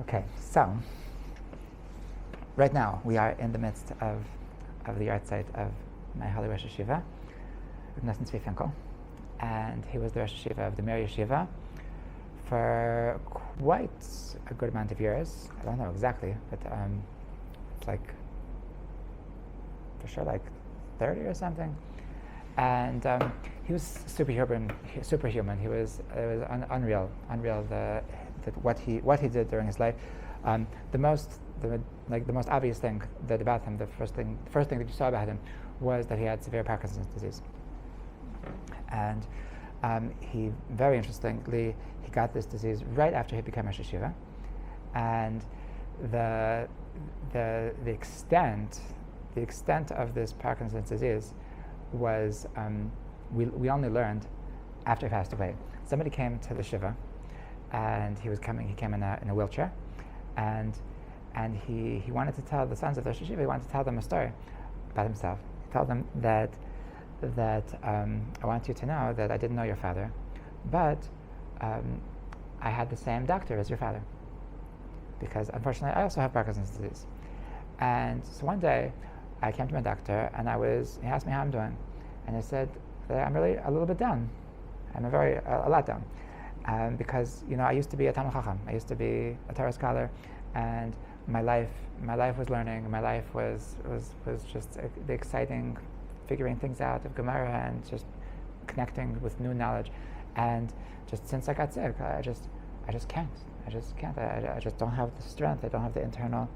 Okay, so right now we are in the midst of the yard site of my holy Rosh Yeshiva, Noson Tzvi Finkel, and he was the Rosh Yeshiva of the Mir Yeshiva for quite a good amount of years. I don't know exactly, but it's like for sure like 30 or something. And he was superhuman. He was unreal. What he did during his life. The most obvious thing that about him, the first thing that you saw about him, was that he had severe Parkinson's disease. And he, very interestingly, he got this disease right after he became Rosh Yeshiva, and the extent of this Parkinson's disease was we only learned after he passed away. Somebody came to the shiva, and he came in a wheelchair, and he wanted to tell the sons of the Rosh Yeshiva, he wanted to tell them a story about himself. He told them that I want you to know that I didn't know your father, but I had the same doctor as your father, because unfortunately I also have Parkinson's disease. And so one day I came to my doctor, and he asked me how I'm doing, and I said that I'm really a little bit down. I'm a lot down, because I used to be a Talmid Chacham. I used to be a Torah scholar, and my life was learning. My life was just the exciting figuring things out of Gemara and just connecting with new knowledge. And just since I got sick, I just can't. I just don't have the strength. I don't have the internal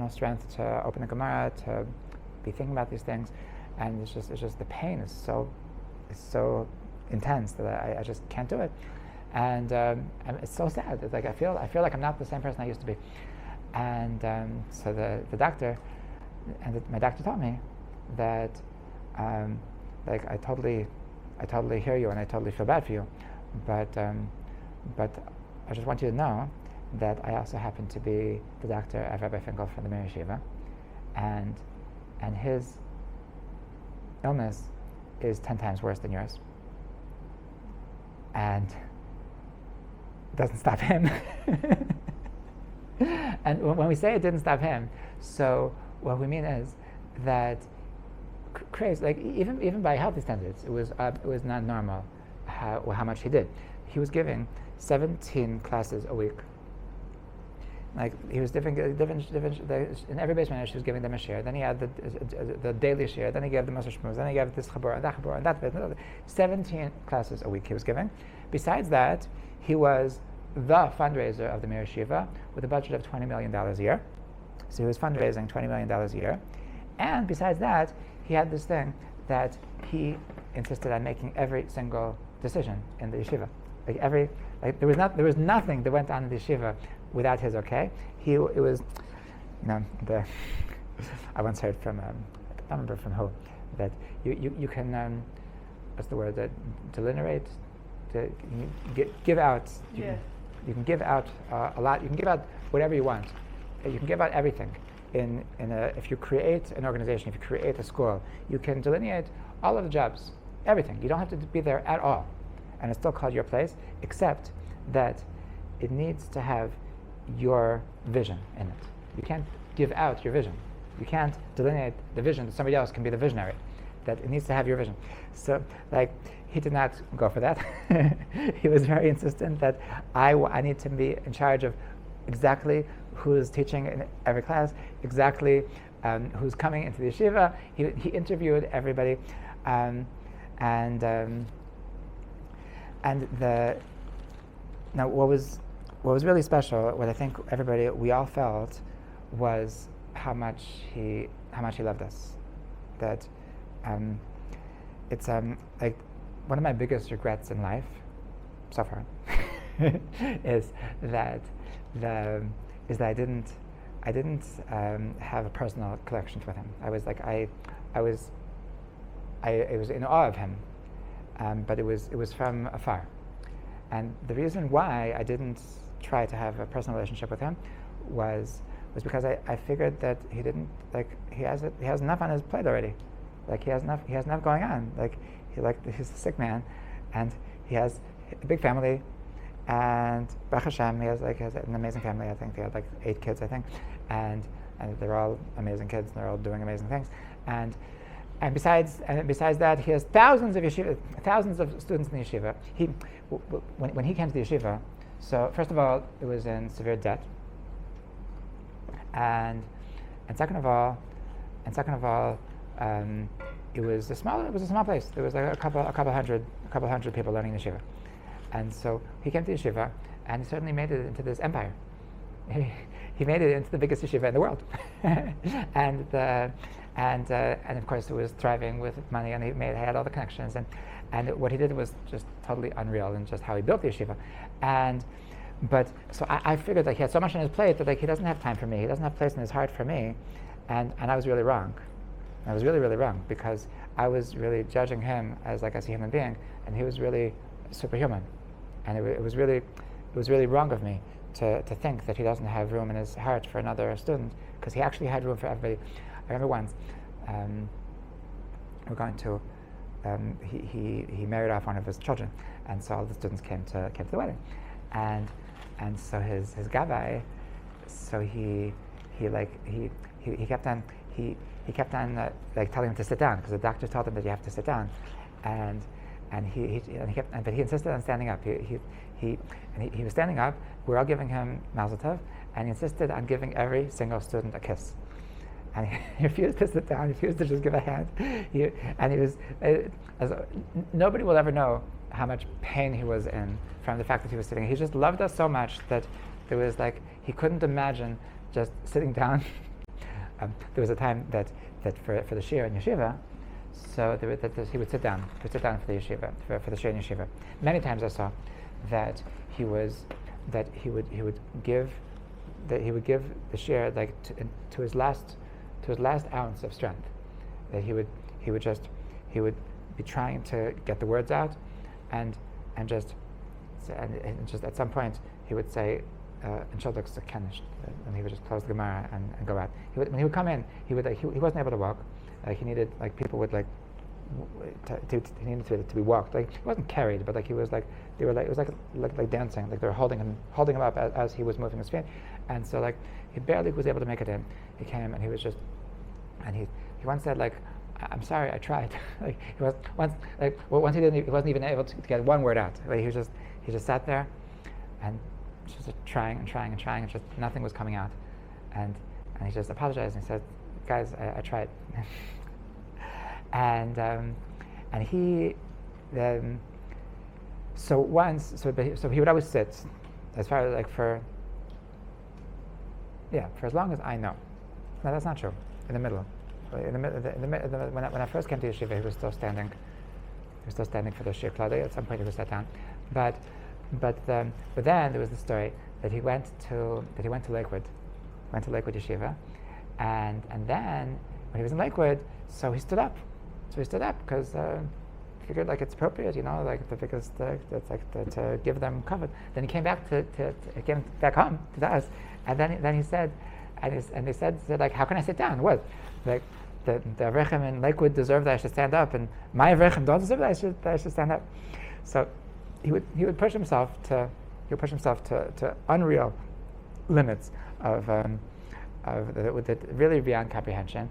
strength to open the Gemara, to be thinking about these things, and it's just the pain is so intense that I just can't do it, and it's so sad. It's like I feel like I'm not the same person I used to be, and so the doctor my doctor told me that like I totally hear you and I totally feel bad for you, but I just want you to know that I also happen to be the doctor of Rabbi Finkel from the Mir Yeshiva, and his illness is 10 times worse than yours, and it doesn't stop him. And when we say it didn't stop him, so what we mean is that crazy, like even by healthy standards, it was not normal how much he did. He was giving 17 classes a week. Like he was different in every basement. She was giving them a share. Then he had the daily share. Then he gave the Master Shmuz. Then he gave this chabur and that chabur and that bit. 17 classes a week he was giving. Besides that, he was the fundraiser of the Mir Yeshiva with a budget of $20 million a year. So he was fundraising $20 million a year. And besides that, he had this thing that he insisted on making every single decision in the yeshiva. There was nothing that went on in the yeshiva without his okay. I once heard from I don't remember from who, that you can what's the word, delineate, give out. You can give out a lot. You can give out whatever you want. You can give out everything. If you create an organization, if you create a school, you can delineate all of the jobs, everything. You don't have to be there at all, and it's still called your place, except that it needs to have your vision in it. You can't give out your vision. You can't delineate the vision that somebody else can be the visionary. That it needs to have your vision. So, he did not go for that. He was very insistent that I need to be in charge of exactly who's teaching in every class, exactly who's coming into the yeshiva. He interviewed everybody, now what was really special, what I think we all felt, was how much he loved us. That it's like one of my biggest regrets in life so far is that I didn't have a personal connection with him. I was in awe of him, but it was from afar. And the reason why I didn't try to have a personal relationship with him was because I figured that he has enough on his plate already. He has enough going on. He's a sick man, and he has a big family, And Baruch Hashem, he has an amazing family. I think they had 8 kids, I think, and they're all amazing kids. And they're all doing amazing things. And besides that, he has thousands of students in the yeshiva. When he came to the yeshiva, so first of all, it was in severe debt, and second of all, it was a small place. There was a couple hundred people learning in yeshiva, and so he came to yeshiva, and he certainly made it into this empire. He made it into the biggest yeshiva in the world, and of course it was thriving with money, and he had all the connections, and what he did was just totally unreal, and just how he built the yeshiva, but so I figured he had so much on his plate that he doesn't have time for me, he doesn't have place in his heart for me, and I was really wrong. I was really, really wrong, because I was really judging him as a human being, and he was really superhuman, and it was really wrong of me to think that he doesn't have room in his heart for another student, because he actually had room for everybody. I remember once he married off one of his children, and so all the students came to the wedding, and so his gabbai, so he kept on telling him to sit down, because the doctor told him that you have to sit down, but he insisted on standing up. He was standing up. We're all giving him mazel tov, and he insisted on giving every single student a kiss. And he refused to sit down. He refused to just give a hand. Nobody will ever know how much pain he was in from the fact that he was sitting. He just loved us so much that there was he couldn't imagine just sitting down. There was a time that for the shir in yeshiva, so he would sit down. He would sit down for the yeshiva, for the shir in yeshiva. Many times I saw that he would give the shir to his last ounce of strength. That he would be trying to get the words out, and just at some point he would say, "Entschuldigung, and he would just close the Gemara and go out. When he would come in, he wasn't able to walk. He needed people would he needed to be walked. He wasn't carried, but he was it was like dancing. They were holding him up as he was moving his feet, and so he barely was able to make it in. He came and he was just, and he once said "I'm sorry, I tried." Once he wasn't even able to get one word out. He just sat there, and just trying, and just nothing was coming out, and he just apologized and he said, "Guys, I tried." and he so he would always sit, as far as for as long as I know. No, that's not true. In the middle, when I first came to yeshiva, he was still standing. He was still standing for the shir klal. At some point, he was sat down, but then there was the story that he went to Lakewood Yeshiva, and then when he was in Lakewood, so he stood up. Because he figured it's appropriate, because that's to give them cover. Then he came back came back home to us, and then he said, and they said how can I sit down? What the Avrechem in Lakewood deserve that I should stand up, and my Avrechem don't deserve that I should stand up. So he would push himself to unreal limits of that really beyond comprehension.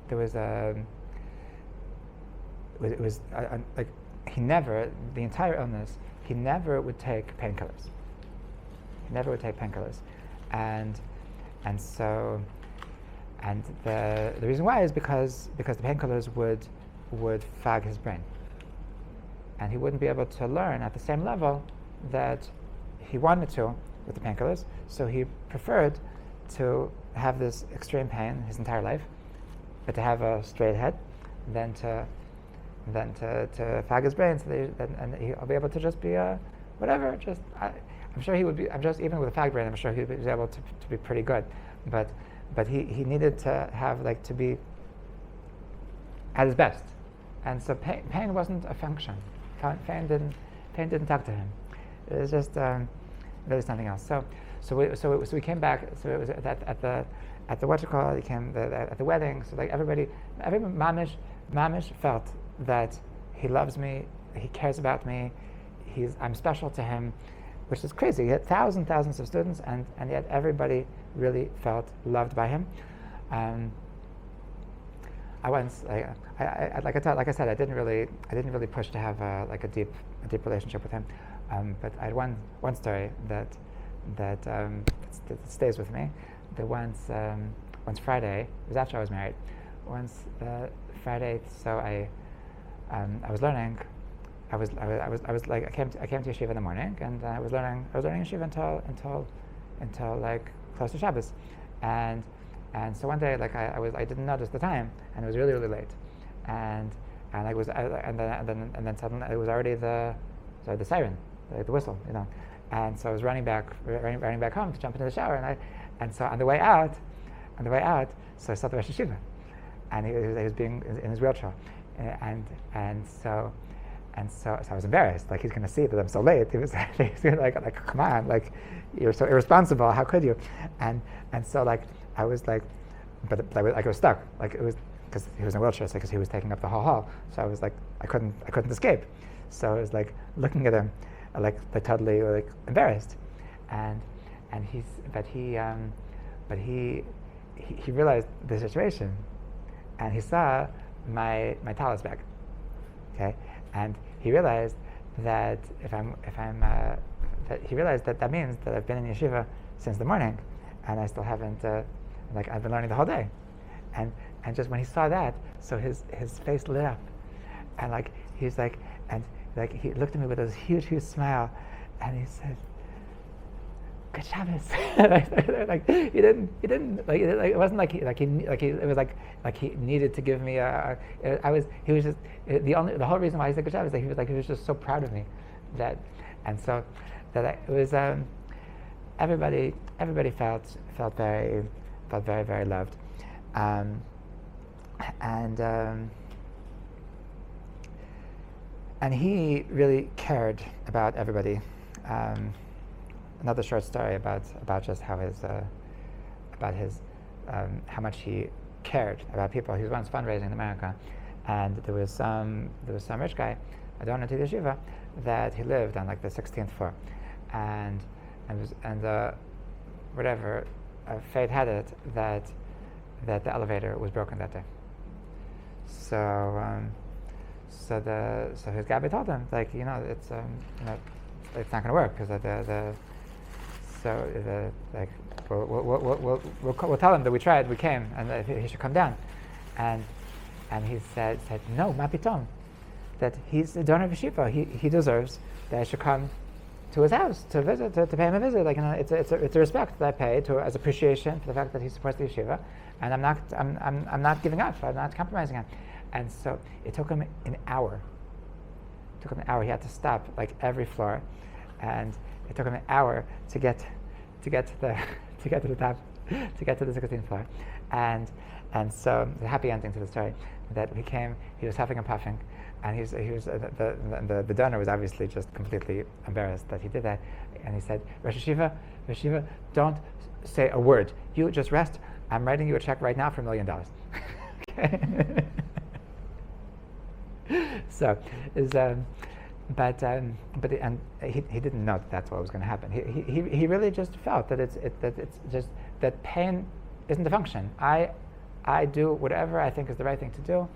He never, the entire illness, he never would take painkillers. And the reason why is because the painkillers would fog his brain, and he wouldn't be able to learn at the same level that he wanted to with the painkillers. So he preferred to have this extreme pain his entire life, but to have a straight head, than to fog his brain, and he'll be able to just be whatever. I'm sure he would be. I'm just even with a fog brain, I'm sure he was able to be pretty good, but he needed to have to be at his best, and so pain wasn't a function. Pain didn't talk to him. It was just really something else. So we came back. So it was at the what you call it, at the wedding. So everybody mamish felt that he loves me, he cares about me, I'm special to him, which is crazy. He had thousands of students, and yet everybody really felt loved by him. I once, like I said, I didn't really push to have a deep relationship with him. But I had one story that stays with me. That once Friday, it was after I was married. Once Friday, so I was learning. I came to Yeshiva in the morning, and I was learning Yeshiva until like close to Shabbos, and so one day I didn't notice the time, and it was really late, and then suddenly it was already the siren, the whistle, and so I was running back home to jump into the shower, and so on the way out, so I saw the Rosh Yeshiva, and he was being in his wheelchair, and so I was embarrassed. Like, he's going to see that I'm so late. He was like, come on, like, you're so irresponsible. How could you? And so I was I was stuck. Like, it was because he was in a wheelchair, because he was taking up the whole hall. So I was like, I couldn't escape. So I was like looking at him, like totally embarrassed. But he realized the situation, and he saw my talis bag. Okay. And he realized that that means that I've been in yeshiva since the morning, and I still haven't I've been learning the whole day, and just when he saw that, so his face lit up, and he looked at me with a huge smile, and he said, "Good Shabbos." He didn't it wasn't it was like he needed to give me he was just the whole reason why he said Good Shabbos, he was just so proud of me, it was everybody felt very loved, and he really cared about everybody. Another short story about just how how much he cared about people. He was once fundraising in America, and there was some rich guy, a donor to the yeshiva, that he lived on the 16th floor, and fate had it that the elevator was broken that day. So his Gabby told him, it's it's not going to work, because we'll tell him that we tried, we came, and that he should come down, and he said no, ma pitom, that he's a donor of Yeshiva, he deserves that I should come to his house to visit, to pay him a visit. It's a respect that I pay as appreciation for the fact that he supports the yeshiva, and I'm not giving up, I'm not compromising him. And so it took him an hour. He had to stop every floor, and it took him an hour to get to the top, to get to the 16th floor, and so the happy ending to the story that he was huffing and puffing, and the donor was obviously just completely embarrassed that he did that, and he said, Rosh Yeshiva, don't say a word. You just rest. I'm writing you a check right now for $1 million. Okay. So he didn't know that's what was going to happen. He really just felt that it's just that pain isn't the function. I do whatever I think is the right thing to do,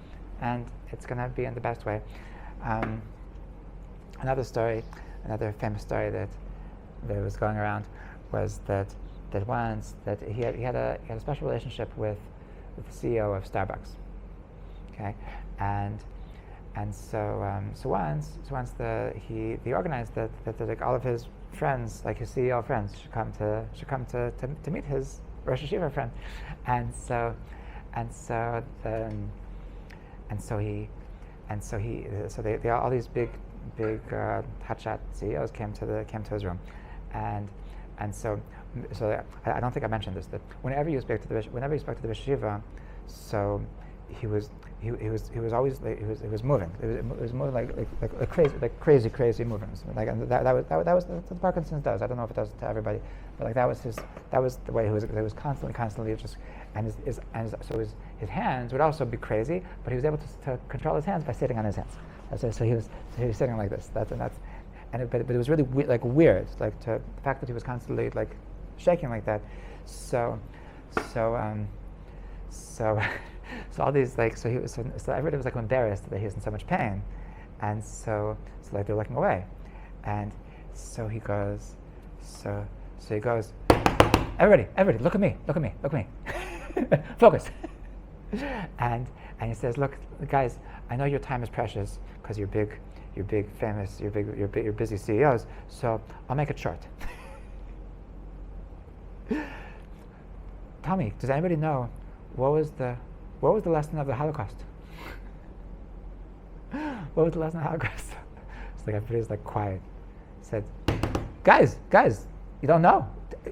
and it's going to be in the best way. Another famous story that was going around was that once that he had a special relationship with the CEO of Starbucks. Okay, and so once he organized that all of his friends, his CEO friends, should come to meet his Rosh Yeshiva friend, and so all these big hotshot CEOs came to his room, and so I don't think I mentioned this, that whenever he spoke to the Rosh Yeshiva, so he was always he was moving. It was moving like crazy movements. That was what Parkinson's does. I don't know if it does to everybody, but that was the way he was constantly just, and his hands would also be crazy, but he was able to control his hands by sitting on his hands. So he was sitting like this. but it was really weird, like the fact that he was constantly like shaking like that. So so all these so everybody was like embarrassed that he was in so much pain, and so like they're looking away, and so he goes, everybody, look at me, focus, and he says, look, guys, I know your time is precious because you're big, famous, you're busy CEOs, so I'll make it short. Tell me, does anybody know what was the lesson of the Holocaust? What was the lesson of the Holocaust? It's like everybody's like quiet. Said, guys, you don't know?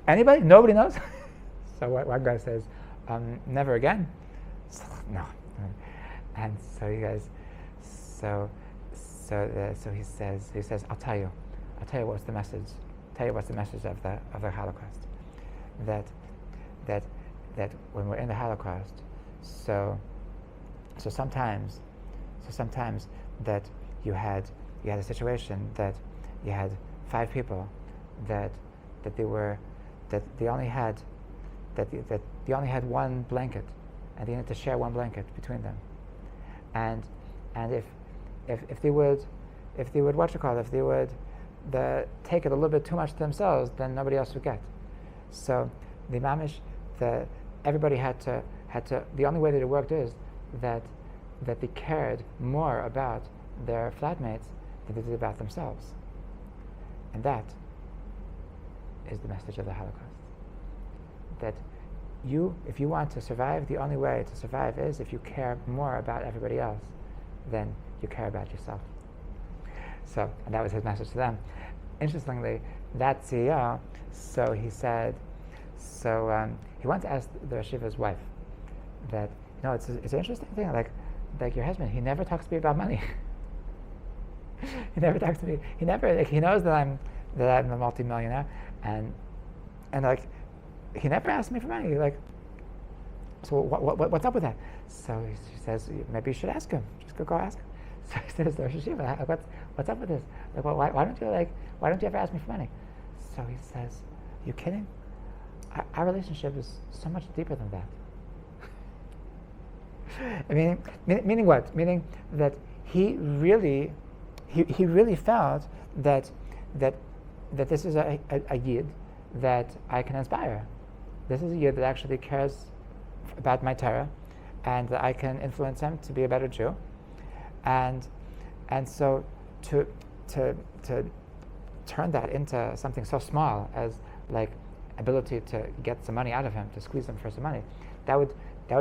Anybody? Nobody knows? So one guy says, never again. So, no. And so you guys, so he says, I'll tell you what's the message. Tell you what's the message of the Holocaust. That when we're in the Holocaust, so sometimes that you had a situation that you had 5 people that they only had one blanket, and they needed to share one blanket between them, and if they would take it a little bit too much to themselves, then nobody else would get. So the mamish, everybody had to. The only way that it worked is that they cared more about their flatmates than they did about themselves, and that is the message of the Holocaust. That if you want to survive, the only way to survive is if you care more about everybody else than you care about yourself. So, and that was his message to them. Interestingly, that CEO, so he said, he went to ask the Yeshiva's wife that, it's an interesting thing, like your husband, he never talks to me about money. He never talks to me. He knows that I'm a multimillionaire, and he never asked me for money. So what's up with that? So she says, maybe you should ask him. Just go ask him. So he says, Rosh Yeshiva, what's up with this? Why don't you ever ask me for money? So he says, you kidding? Our relationship is so much deeper than that. Meaning what? Meaning that he really felt that this is a yid that I can inspire. This is a yid that actually cares about my Torah, and that I can influence him to be a better Jew, and so to turn that into something so small as like ability to get some money out of him, to squeeze him for some money, that would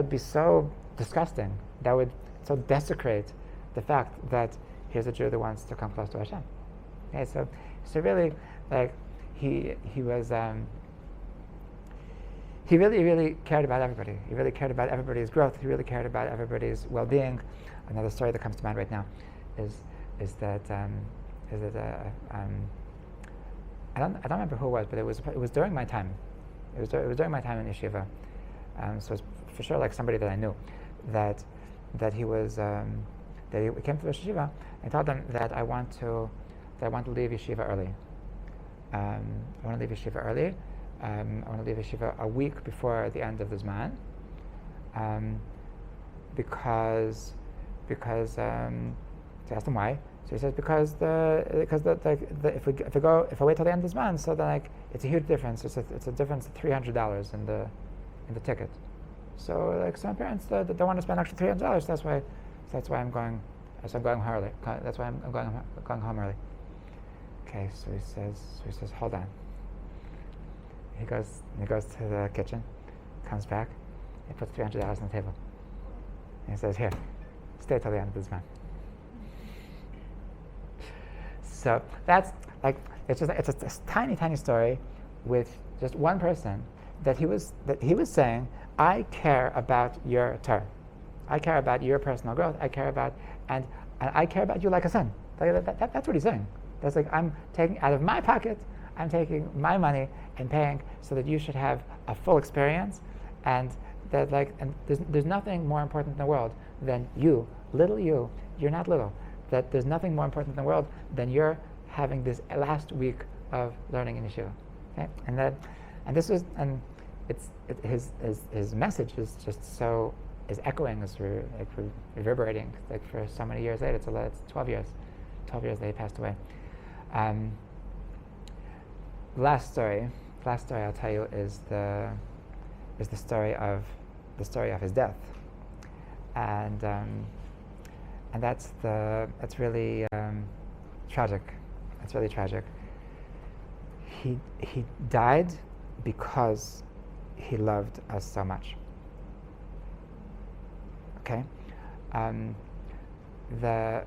be so disgusting. That would so desecrate the fact that here's a Jew that wants to come close to Hashem. Okay, so really, he really cared about everybody. He really cared about everybody's growth. He really cared about everybody's well-being. Another story that comes to mind right now is that I don't remember who it was, but it was during my time. It was during my time in Yeshiva. So it's for sure like somebody that I knew, that he was that he came to Rosh Yeshiva and told them that I want to leave Yeshiva early. I want to leave Yeshiva early. I want to leave Yeshiva a week before the end of the Zman, because so I asked him why. So he says because if I wait till the end of the Zman, so then it's a huge difference. It's a difference of $300 in the ticket. So some parents they want to spend extra $300. That's why I'm going. So I'm going home early. That's why I'm going home early. Okay, so he says, hold on. He goes to the kitchen, comes back, he puts $300 on the table. And he says, here, stay till the end of this month. So that's it's a tiny story with just one person that he was saying, I care about your Torah. I care about your personal growth. I care about and I care about you like a son. That's what he's saying. That's I'm taking out of my pocket, I'm taking my money and paying so that you should have a full experience, and that and there's nothing more important in the world than you, little you. You're not little. That there's nothing more important in the world than your having this last week of learning in yeshiva. Okay? His message is just so, is echoing, is reverberating, like for so many years later. It's 12 years that he passed away. Last story I'll tell you is the story of his death, and that's really tragic. It's really tragic. He died because he loved us so much. Okay, the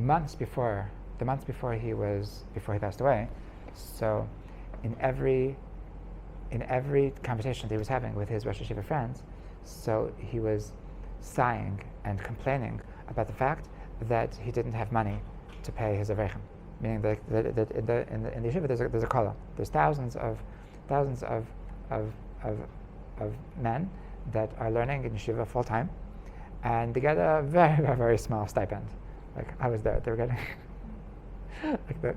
months before he passed away, so in every conversation that he was having with his Rosh Yeshiva friends, so he was sighing and complaining about the fact that he didn't have money to pay his avrechem. Meaning that in the yeshiva there's a kollel. There's thousands of men that are learning in yeshiva full time, and they get a very, very, very small stipend. Like I was there, they were getting like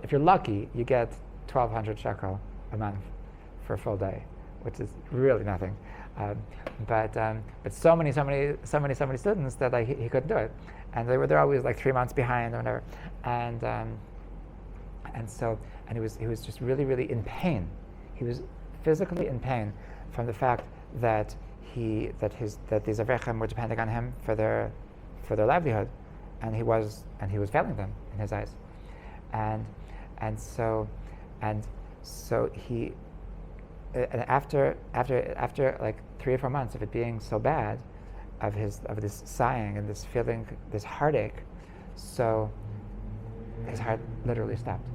if you're lucky, you get 1,200 shekel a month for a full day, which is really nothing. But so many students that he couldn't do it, and they're always like 3 months behind or whatever, and he was just really, really in pain. He was physically in pain from the fact that these avrechem were depending on him for their livelihood, and he was failing them in his eyes, and so he after like 3 or 4 months of it being so bad, of this sighing and this feeling, this heartache, so his heart literally stopped.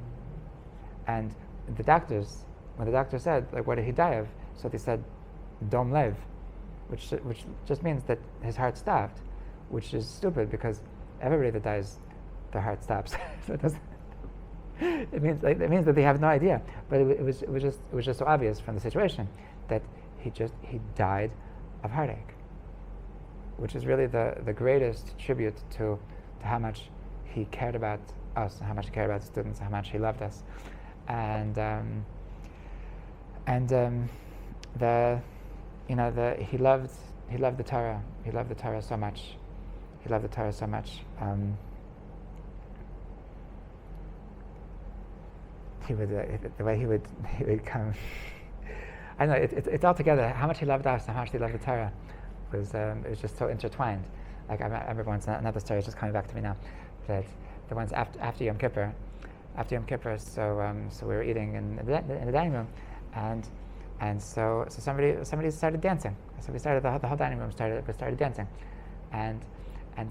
And when the doctor said, like, what did he die of? So they said, dom lev, which just means that his heart stopped, which is stupid because everybody that dies, their heart stops. So it doesn't. It means that they have no idea. But it was just so obvious from the situation that he died of heartache, which is really the greatest tribute to how much he cared about us, how much he cared about the students, how much he loved us, and he loved the Torah. He loved the Torah so much. The way he would come. I don't know. It's all together. How much he loved us, how much he loved the Torah, it was just so intertwined. Like I remember once, another story is just coming back to me now, that the ones after Yom Kippur, so we were eating in the dining room, and so somebody started dancing. So we started the whole dining room started dancing, and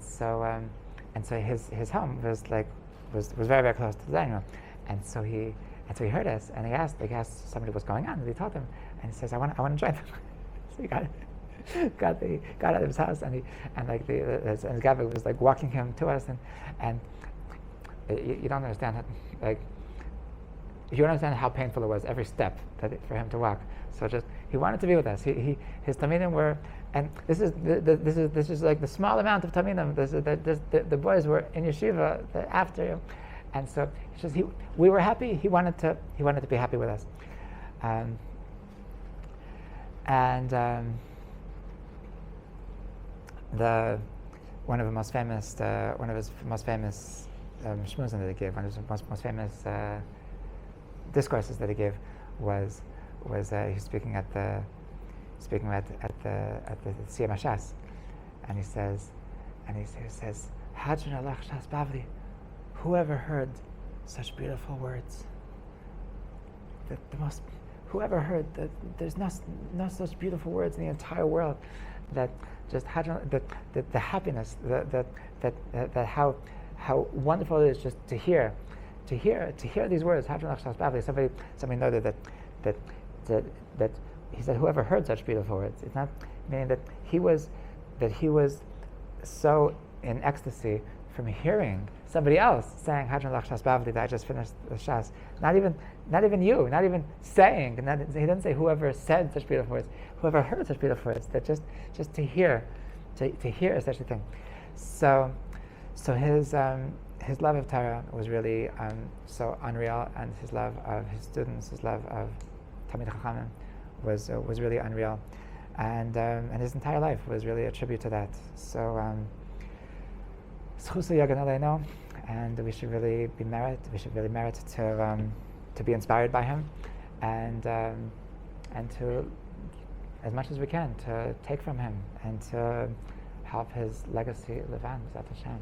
so his home was very, very close to the dining room, and so he heard us, and he asked somebody what's going on, and he told him, and he says, I want to join them. So he got out of his house, and the Gabby was like walking him to us, and you don't understand how, like, you don't understand how painful it was every step for him to walk. So just he wanted to be with us. His talmidim were, and this is like the small amount of talmidim. The boys were in yeshiva after him, and so we were happy. He wanted to be happy with us, one of his most famous shmuzim that he gave, one of his most famous discourses that he gave was he was speaking at the Siyam Hashas, and he says, Hadron alach shas bavli, whoever heard such beautiful words, whoever heard that there's no such beautiful words in the entire world, that just the happiness, that how wonderful it is just to hear these words. Somebody noted that he said, whoever heard such beautiful words. It's not meaning that he was so in ecstasy from hearing somebody else saying Hadron Lach Shas Bavli, that I just finished the Shas. Not even you, not even saying. He didn't say whoever said such beautiful words, whoever heard such beautiful words. That just to hear such a thing. So his love of Torah was really so unreal, and his love of his students, his love of Talmid Chachamim was really unreal, and his entire life was really a tribute to that. So Zchus Yagan Aleinu, and we should really merit to be inspired by him, and to, as much as we can, to take from him and to help his legacy live on. B'ezrat Hashem.